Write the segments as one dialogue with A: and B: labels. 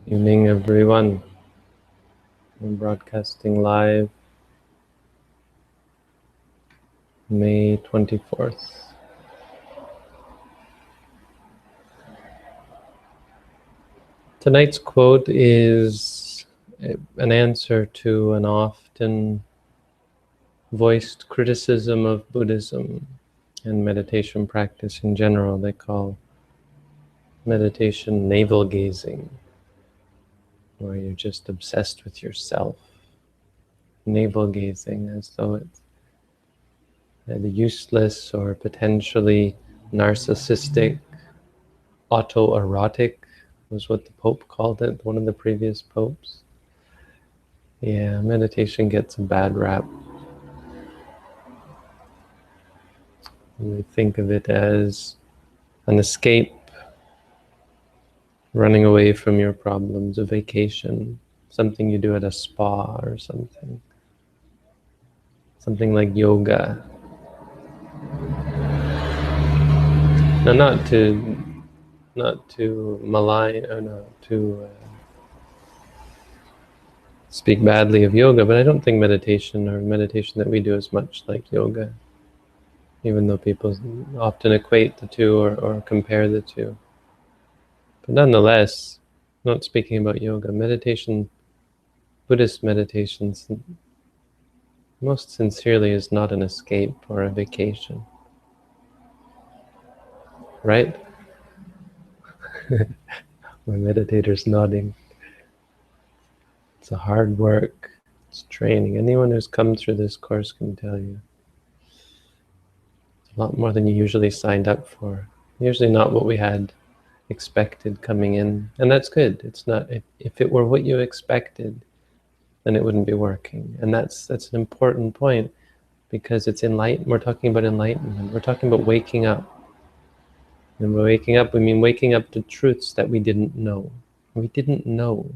A: Evening, everyone. I'm broadcasting live May 24th. Tonight's quote is an answer to an often voiced criticism of Buddhism and meditation practice in general. They call meditation navel gazing, where you're just obsessed with yourself. Navel gazing, as though it's useless or potentially narcissistic, autoerotic was what the Pope called it, one of the previous popes. Yeah, meditation gets a bad rap. We think of it as an escape, running away from your problems, a vacation, something you do at a spa or something. Something like yoga. Now, not to malign, or not to speak badly of yoga, but I don't think meditation that we do is much like yoga, even though people often equate the two or compare the two. But nonetheless, not speaking about yoga, meditation, Buddhist meditation, most sincerely is not an escape or a vacation, right? My meditator's nodding. It's a hard work, it's training. Anyone who's come through this course can tell you. It's a lot more than you usually signed up for. Usually not what we had expected coming in, and that's good. It's not, if it were what you expected, then it wouldn't be working. And that's an important point, because it's enlightenment. We're talking about enlightenment. We're talking about waking up. And by waking up, we mean waking up to truths that we didn't know. We didn't know.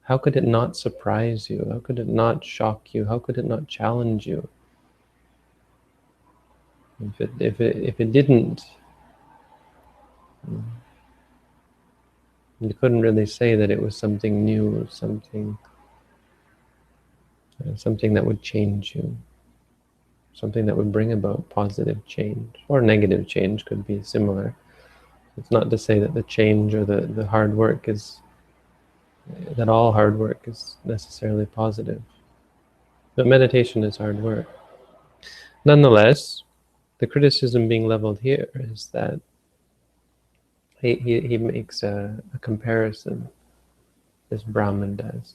A: How could it not surprise you? How could it not shock you? How could it not challenge you? If it didn't, you couldn't really say that it was something new, something that would change you, something that would bring about positive change, or negative change could be similar. It's not to say that the change or the hard work is, that all hard work is necessarily positive. But meditation is hard work. Nonetheless, the criticism being leveled here is that he makes a comparison, this Brahmin does.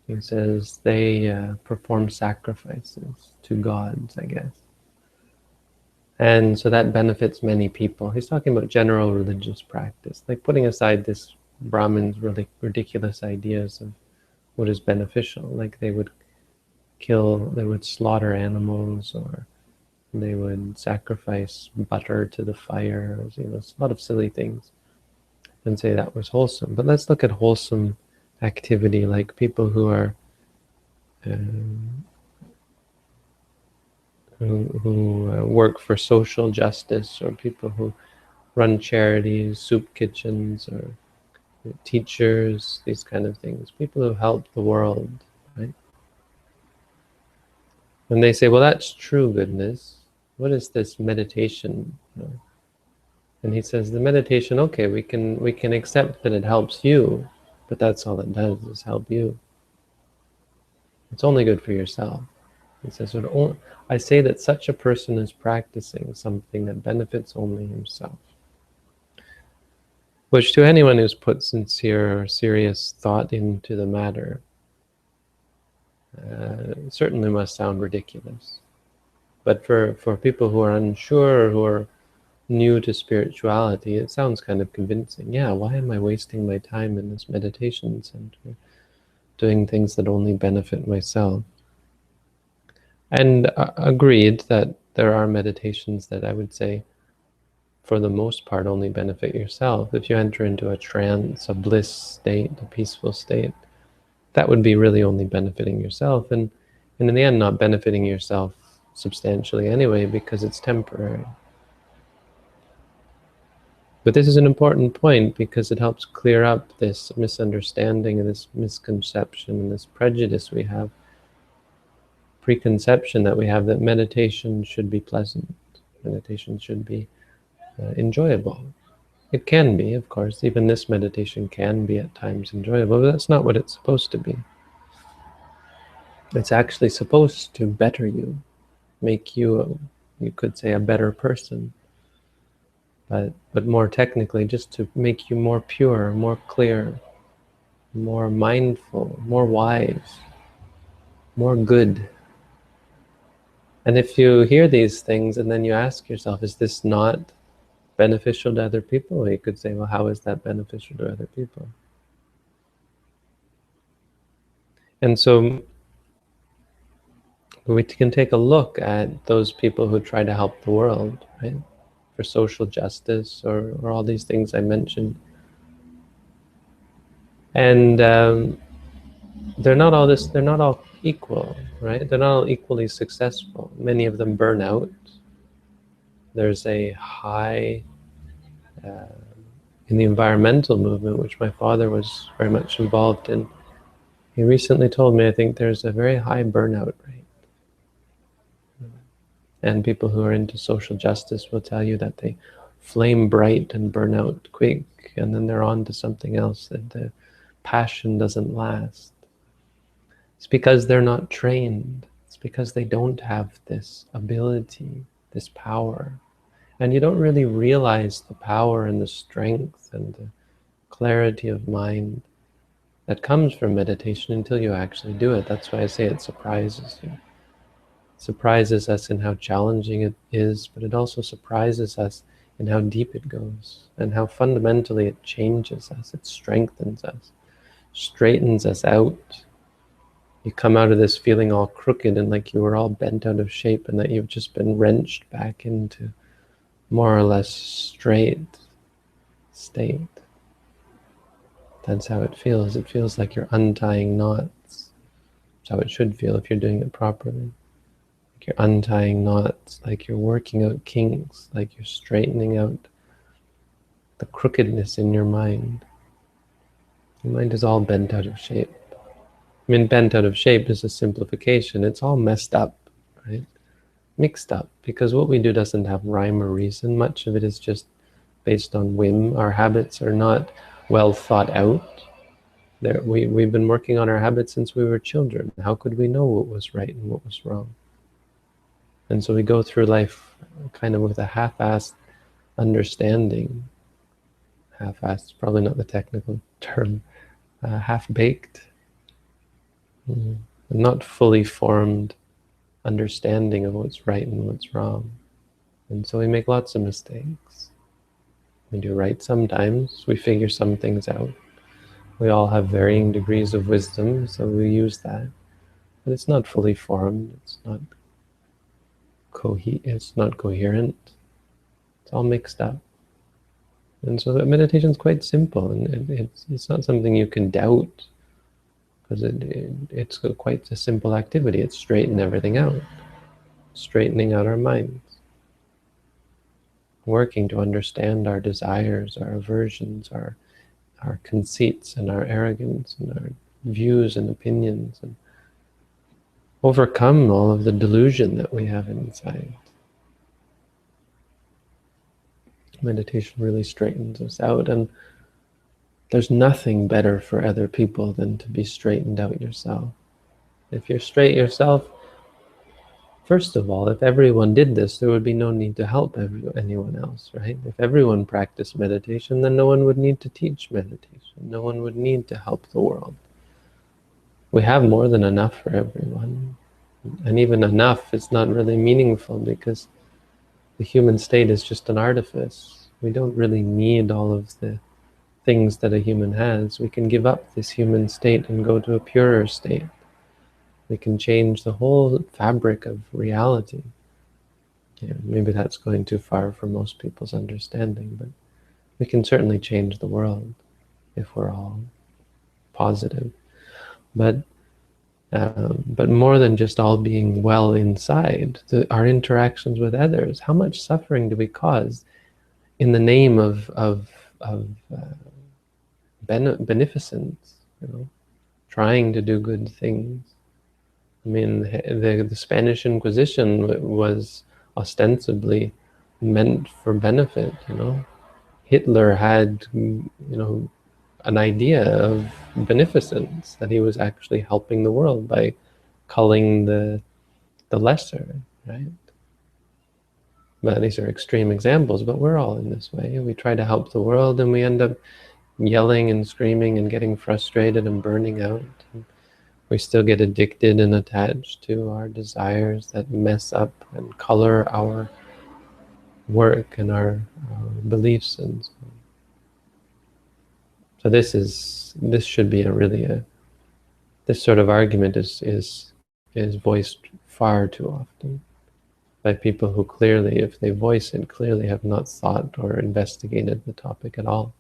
A: He says they perform sacrifices to gods, I guess. And so that benefits many people. He's talking about general religious practice, like putting aside this Brahmin's really ridiculous ideas of what is beneficial, like they would slaughter animals, or they would sacrifice butter to the fire, a lot of silly things, and say that was wholesome. But let's look at wholesome activity, like people who are who work for social justice, or people who run charities, soup kitchens, or teachers, these kind of things, people who help the world, right? And they say, well, that's true goodness. What is this meditation? And he says, the meditation, okay, we can accept that it helps you, but that's all it does, is help you. It's only good for yourself. He says, I say that such a person is practicing something that benefits only himself. Which, to anyone who's put sincere or serious thought into the matter, certainly must sound ridiculous. But for people who are unsure, or who are new to spirituality, it sounds kind of convincing. Yeah, why am I wasting my time in this meditation center, doing things that only benefit myself? And agreed that there are meditations that I would say, for the most part, only benefit yourself. If you enter into a trance, a bliss state, a peaceful state, that would be really only benefiting yourself, and in the end not benefiting yourself substantially anyway, because it's temporary. But this is an important point because it helps clear up this misunderstanding and this misconception and this prejudice we have, preconception that we have, that meditation should be pleasant, meditation should be enjoyable. It can be, of course, even this meditation can be at times enjoyable, but that's not what it's supposed to be. It's actually supposed to better you, make you, you could say, a better person. But more technically, just to make you more pure, more clear, more mindful, more wise, more good. And if you hear these things and then you ask yourself, is this not beneficial to other people? Well, you could say, well, how is that beneficial to other people? And so we can take a look at those people who try to help the world, right? For social justice or all these things I mentioned. And they're not all equal, right? They're not all equally successful. Many of them burn out. There's a high, in the environmental movement, which my father was very much involved in, he recently told me, I think there's a very high burnout rate. And people who are into social justice will tell you that they flame bright and burn out quick, and then they're on to something else, that the passion doesn't last. It's because they're not trained. It's because they don't have this ability, this power. And you don't really realize the power and the strength and the clarity of mind that comes from meditation until you actually do it. That's why I say it surprises you. It surprises us in how challenging it is, but it also surprises us in how deep it goes and how fundamentally it changes us, it strengthens us, straightens us out. You come out of this feeling all crooked and like you were all bent out of shape, and that you've just been wrenched back into more or less straight state. That's how it feels. It feels like you're untying knots. That's how it should feel if you're doing it properly. Like you're untying knots, like you're working out kinks, like you're straightening out the crookedness in your mind. Your mind is all bent out of shape. I mean, bent out of shape is a simplification. It's all messed up, right? Mixed up, because what we do doesn't have rhyme or reason. Much of it is just based on whim. Our habits are not well thought out. We've been working on our habits since we were children. How could we know what was right and what was wrong? And so we go through life kind of with a half-assed understanding. Half-assed is probably not the technical term. Half-baked. Not fully formed understanding of what's right and what's wrong. And so we make lots of mistakes. We do right sometimes. We figure some things out. We all have varying degrees of wisdom, so we use that. But it's not fully formed. It's not coherent. It's all mixed up. And so that meditation is quite simple, and it's not something you can doubt, because it's quite a simple activity. It's straightening everything out, straightening out our minds, working to understand our desires, our aversions, our conceits and our arrogance and our views and opinions, and overcome all of the delusion that we have inside. Meditation really straightens us out, and there's nothing better for other people than to be straightened out yourself. If you're straight yourself, first of all, if everyone did this, there would be no need to help anyone else, right? If everyone practiced meditation, then no one would need to teach meditation. No one would need to help the world. We have more than enough for everyone. And even enough is not really meaningful, because the human state is just an artifice. We don't really need all of the things that a human has. We can give up this human state and go to a purer state. We can change the whole fabric of reality. Yeah, maybe that's going too far for most people's understanding, but we can certainly change the world if we're all positive. But more than just all being well inside, our interactions with others, how much suffering do we cause in the name of beneficence, trying to do good things. I mean, the Spanish Inquisition was ostensibly meant for benefit. Hitler had, an idea of beneficence, that he was actually helping the world by culling the lesser, right? But these are extreme examples, but we're all in this way. We try to help the world and we end up yelling and screaming and getting frustrated and burning out. We still get addicted and attached to our desires that mess up and color our work and our beliefs and so on. So this should be this sort of argument is voiced far too often by people who clearly, if they voice it, clearly have not thought or investigated the topic at all.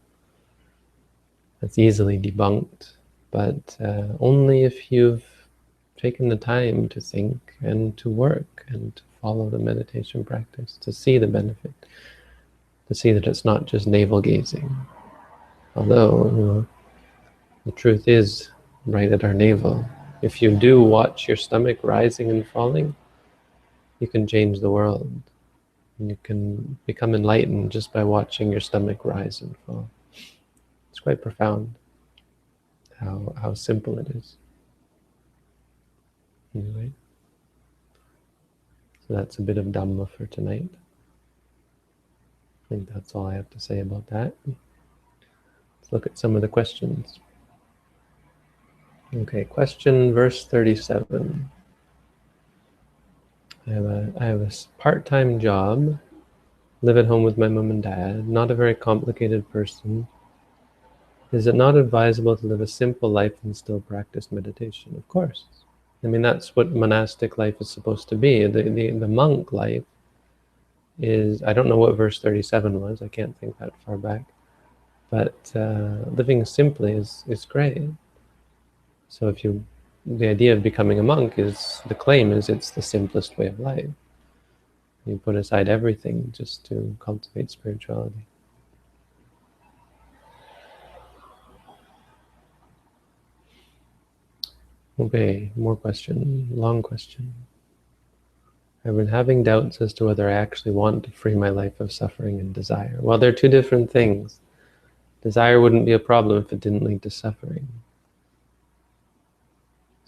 A: It's easily debunked, but only if you've taken the time to think and to work and to follow the meditation practice, to see the benefit, to see that it's not just navel gazing. Although, the truth is right at our navel. If you do watch your stomach rising and falling, you can change the world. You can become enlightened just by watching your stomach rise and fall. It's quite profound how simple it is. Anyway, so that's a bit of Dhamma for tonight. I think that's all I have to say about that. Let's look at some of the questions. Okay, question verse 37. I have a part-time job, live at home with my mom and dad, not a very complicated person. Is it not advisable to live a simple life and still practice meditation? Of course. I mean, that's what monastic life is supposed to be. The monk life is, I don't know what verse 37 was, I can't think that far back, but living simply is great. So the idea of becoming a monk the claim is it's the simplest way of life. You put aside everything just to cultivate spirituality. Okay, more question, long question. I've been having doubts as to whether I actually want to free my life of suffering and desire. Well, they're two different things. Desire wouldn't be a problem if it didn't lead to suffering.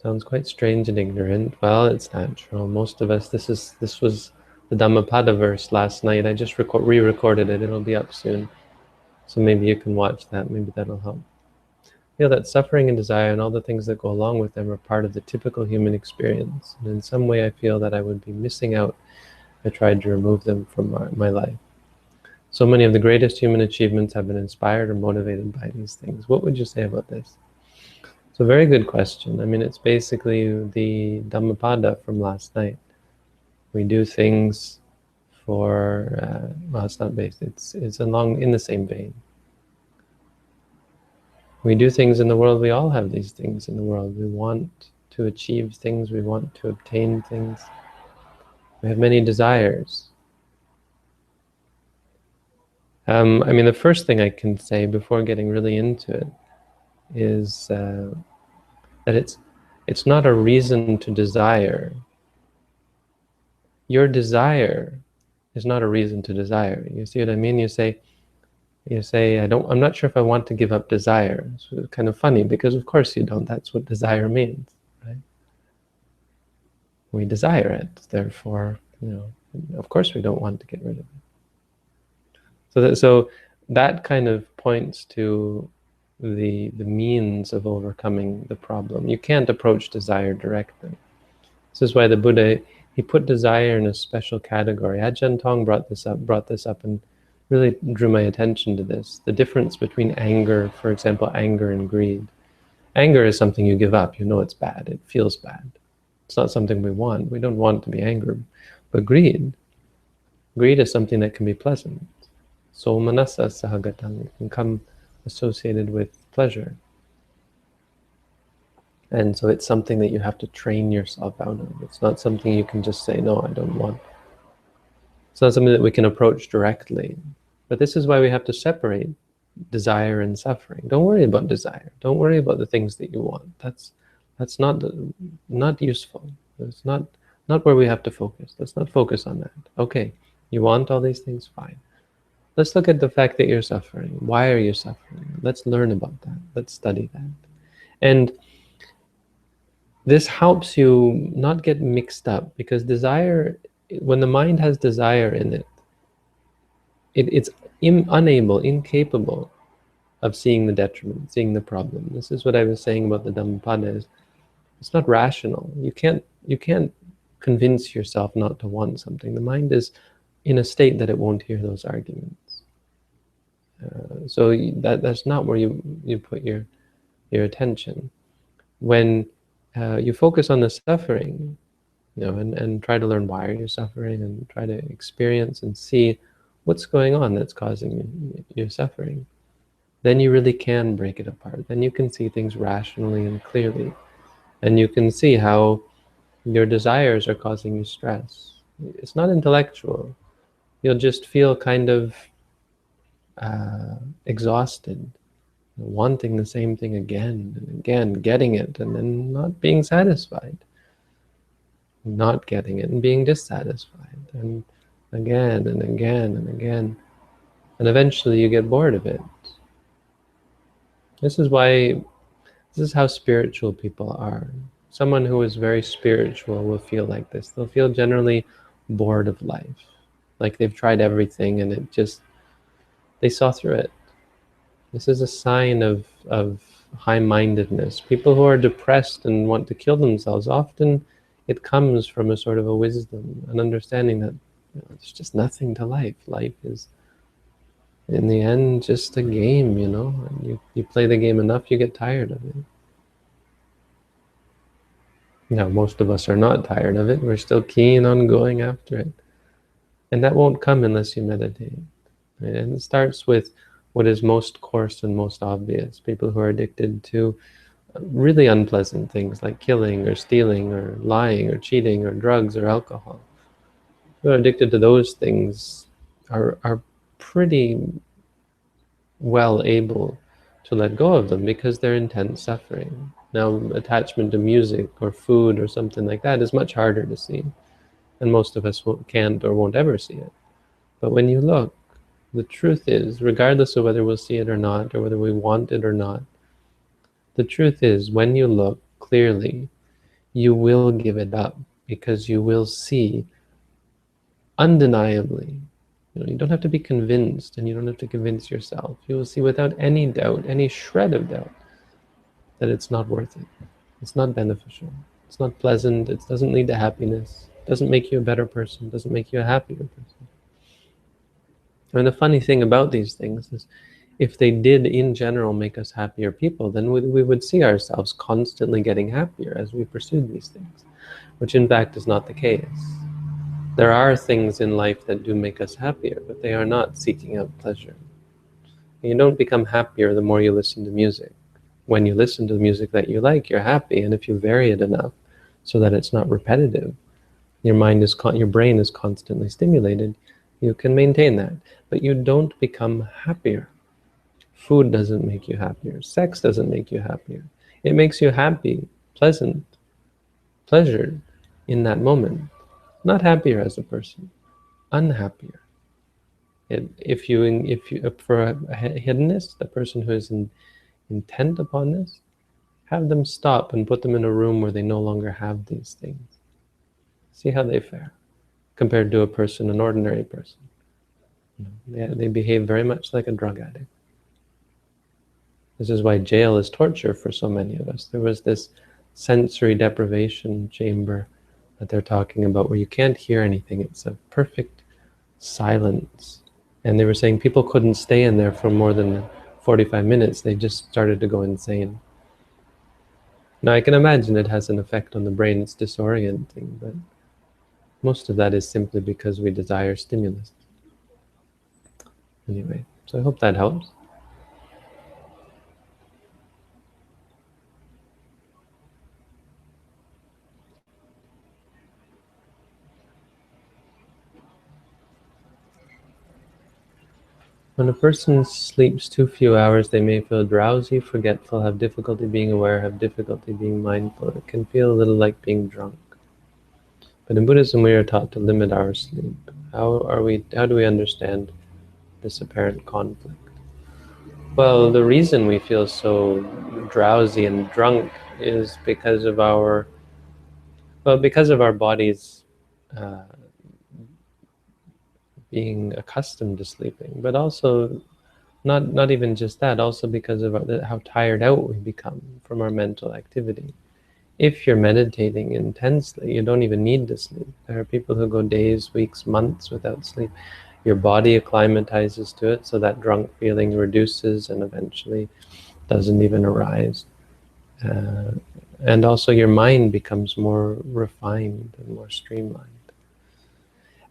A: Sounds quite strange and ignorant. Well, it's natural. Most of us, this was the Dhammapada verse last night. I just re-recorded it. It'll be up soon. So maybe you can watch that. Maybe that'll help. Feel that suffering and desire and all the things that go along with them are part of the typical human experience. And in some way I feel that I would be missing out if I tried to remove them from my life. So many of the greatest human achievements have been inspired or motivated by these things. What would you say about this? It's a very good question. I mean, it's basically the Dhammapada from last night. We do things for, well, it's not based, it's in the same vein. We do things in the world, we all have these things in the world. We want to achieve things, we want to obtain things. We have many desires. I mean, the first thing I can say before getting really into it is that it's not a reason to desire. Your desire is not a reason to desire. You see what I mean? You say, I'm not sure if I want to give up desire. It's kind of funny because of course you don't. That's what desire means, right? We desire it, therefore, of course we don't want to get rid of it. So that kind of points to the means of overcoming the problem. You can't approach desire directly. This is why the Buddha, he put desire in a special category. Ajahn Tong brought this up and really drew my attention to this. The difference between anger, for example, anger and greed. Anger is something you give up. You know it's bad. It feels bad. It's not something we want. We don't want to be angry. But greed is something that can be pleasant. So manasa sahagatam, can come associated with pleasure. And so it's something that you have to train yourself out of. It's not something you can just say, no, I don't want. It's not something that we can approach directly. But this is why we have to separate desire and suffering. Don't worry about desire. Don't worry about the things that you want. That's not useful. It's not where we have to focus. Let's not focus on that. Okay, you want all these things, fine. Let's look at the fact that you're suffering. Why are you suffering? Let's learn about that. Let's study that. And this helps you not get mixed up, because desire, when the mind has desire in it, it's unable, incapable of seeing the detriment, seeing the problem. This is what I was saying about the Dhammapada. Is it's not rational. You can't convince yourself not to want something. The mind is in a state that it won't hear those arguments. So that's not where you put your attention. When you focus on the suffering, and try to learn why are you suffering, and try to experience and see what's going on that's causing you suffering, then you really can break it apart. Then you can see things rationally and clearly, and you can see how your desires are causing you stress. It's not intellectual. You'll just feel kind of exhausted, wanting the same thing again and again, getting it and then not being satisfied, not getting it and being dissatisfied, and again and again and again, and eventually you get bored of it. This is how spiritual people are. Someone who is very spiritual will feel like this. They'll feel generally bored of life, like they've tried everything and they saw through it. This is a sign of high-mindedness. People who are depressed and want to kill themselves, often it comes from a sort of a wisdom, an understanding that there's just nothing to life. Life is, in the end, just a game, And you play the game enough, you get tired of it. Now, most of us are not tired of it. We're still keen on going after it. And that won't come unless you meditate. Right? And it starts with what is most coarse and most obvious. People who are addicted to really unpleasant things like killing or stealing or lying or cheating or drugs or alcohol. Who are addicted to those things are pretty well able to let go of them because they're intense suffering. Now, attachment to music or food or something like that is much harder to see, and most of us can't or won't ever see it. But when you look, the truth is, regardless of whether we'll see it or not, or whether we want it or not, the truth is, when you look clearly, you will give it up, because you will see undeniably. You don't have to be convinced, and you don't have to convince yourself. You will see without any doubt, any shred of doubt, that it's not worth it. It's not beneficial. It's not pleasant. It doesn't lead to happiness. It doesn't make you a better person. It doesn't make you a happier person. And the funny thing about these things is, if they did in general make us happier people, then we would see ourselves constantly getting happier as we pursued these things, which in fact is not the case. There are things in life that do make us happier, but they are not seeking out pleasure. You don't become happier the more you listen to music. When you listen to the music that you like, you're happy, and if you vary it enough so that it's not repetitive, your brain is constantly stimulated, you can maintain that. But you don't become happier. Food doesn't make you happier. Sex doesn't make you happier. It makes you happy, pleasant, pleasured in that moment. Not happier as a person, unhappier. If you for a hedonist, a person who is intent upon this, have them stop and put them in a room where they no longer have these things. See how they fare compared to an ordinary person. They behave very much like a drug addict. This is why jail is torture for so many of us. There was this sensory deprivation chamber that they're talking about where you can't hear anything. It's a perfect silence. And they were saying people couldn't stay in there for more than 45 minutes. They just started to go insane. Now, I can imagine it has an effect on the brain. It's disorienting, but most of that is simply because we desire stimulus. Anyway, so I hope that helps. When a person sleeps too few hours, they may feel drowsy, forgetful, have difficulty being aware, have difficulty being mindful. It can feel a little like being drunk. But in Buddhism, we are taught to limit our sleep. How do we understand this apparent conflict? Well, the reason we feel so drowsy and drunk is because of our bodies uh, being accustomed to sleeping, but also not even just that, also because of how tired out we become from our mental activity. If you're meditating intensely, you don't even need to sleep. There are people who go days, weeks, months without sleep. Your body acclimatizes to it, so that drunk feeling reduces and eventually doesn't even arise. Uh, and also your mind becomes more refined and more streamlined.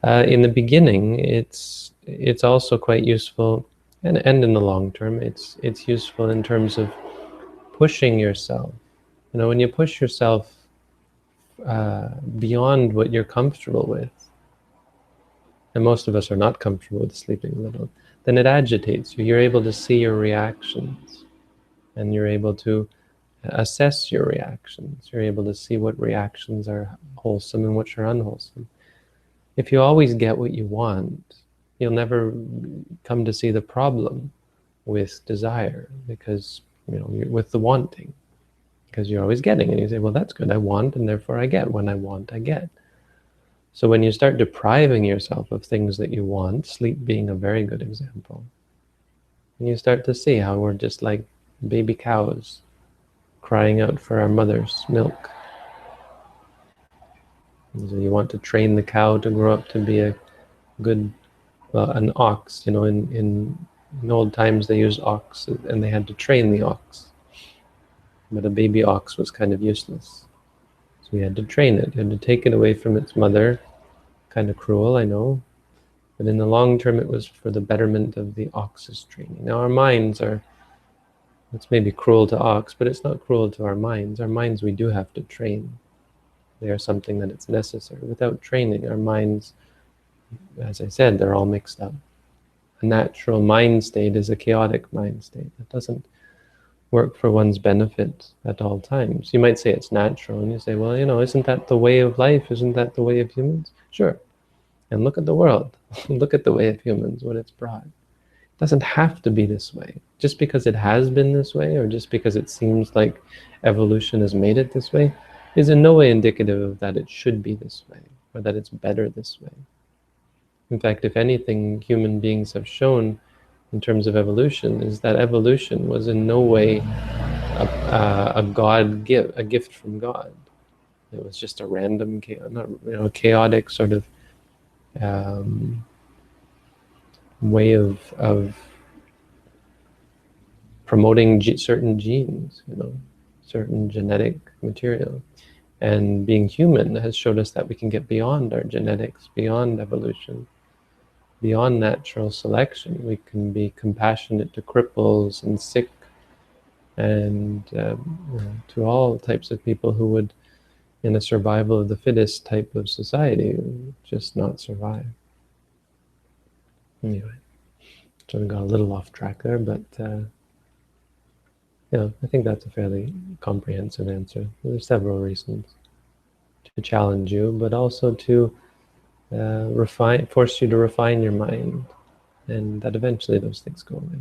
A: In the beginning, it's also quite useful, and in the long term, it's useful in terms of pushing yourself. You know, when you push yourself beyond what you're comfortable with, and most of us are not comfortable with sleeping a little, then it agitates you. You're able to see your reactions, and you're able to assess your reactions. You're able to see what reactions are wholesome and which are unwholesome. If you always get what you want, you'll never come to see the problem with desire, because you're with the wanting, because you're always getting, and you say, well, that's good, I want, and therefore I get. When I want, I get. So when you start depriving yourself of things that you want, sleep being a very good example, and you start to see how we're just like baby cows crying out for our mother's milk. And so you want to train the cow to grow up to be a good, well, an ox. In old times they used ox, and they had to train the ox. But a baby ox was kind of useless. So we had to train it. You had to take it away from its mother. Kind of cruel, I know. But in the long term, it was for the betterment of the ox's training. Now our minds are, it's maybe cruel to ox, but it's not cruel to our minds. Our minds we do have to train. They are something that it's necessary. Without training, our minds, as I said, they're all mixed up. A natural mind state is a chaotic mind state. It doesn't work for one's benefit at all times. You might say it's natural, and you say, well, isn't that the way of life? Isn't that the way of humans? Sure. And look at the world. Look at the way of humans, what it's brought. It doesn't have to be this way. Just because it has been this way, or just because it seems like evolution has made it this way, is in no way indicative of that it should be this way, or that it's better this way. In fact, if anything human beings have shown in terms of evolution is that evolution was in no way a gift from God. It was just a random, chaotic sort of way of promoting certain genes, certain genetic material. And being human has showed us that we can get beyond our genetics, beyond evolution, beyond natural selection. We can be compassionate to cripples and sick, and to all types of people who would, in a survival of the fittest type of society, just not survive. Anyway, sort of got a little off track there, but I think that's a fairly comprehensive answer. There's several reasons to challenge you, but also to force you to refine your mind, and that eventually those things go away.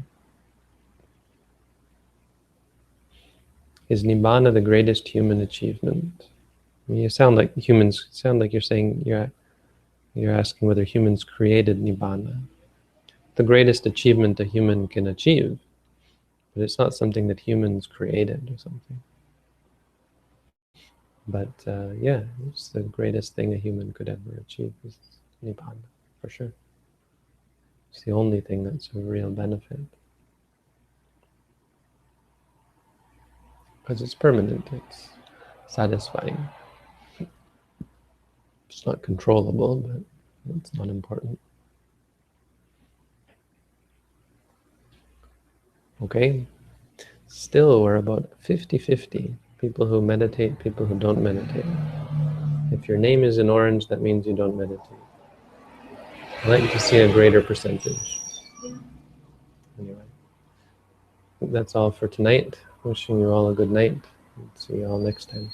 A: Is Nibbana the greatest human achievement? I mean, you sound like you're saying you're asking whether humans created Nibbana. The greatest achievement a human can achieve, but it's not something that humans created or something. But yeah, it's the greatest thing a human could ever achieve is Nibbana, for sure. It's the only thing that's of real benefit. Because it's permanent, it's satisfying. It's not controllable, but it's not important. Okay? Still, we're about 50-50. People who meditate, people who don't meditate. If your name is in orange, that means you don't meditate. I'd like to see a greater percentage. That's all for tonight. Wishing you all a good night. See you all next time.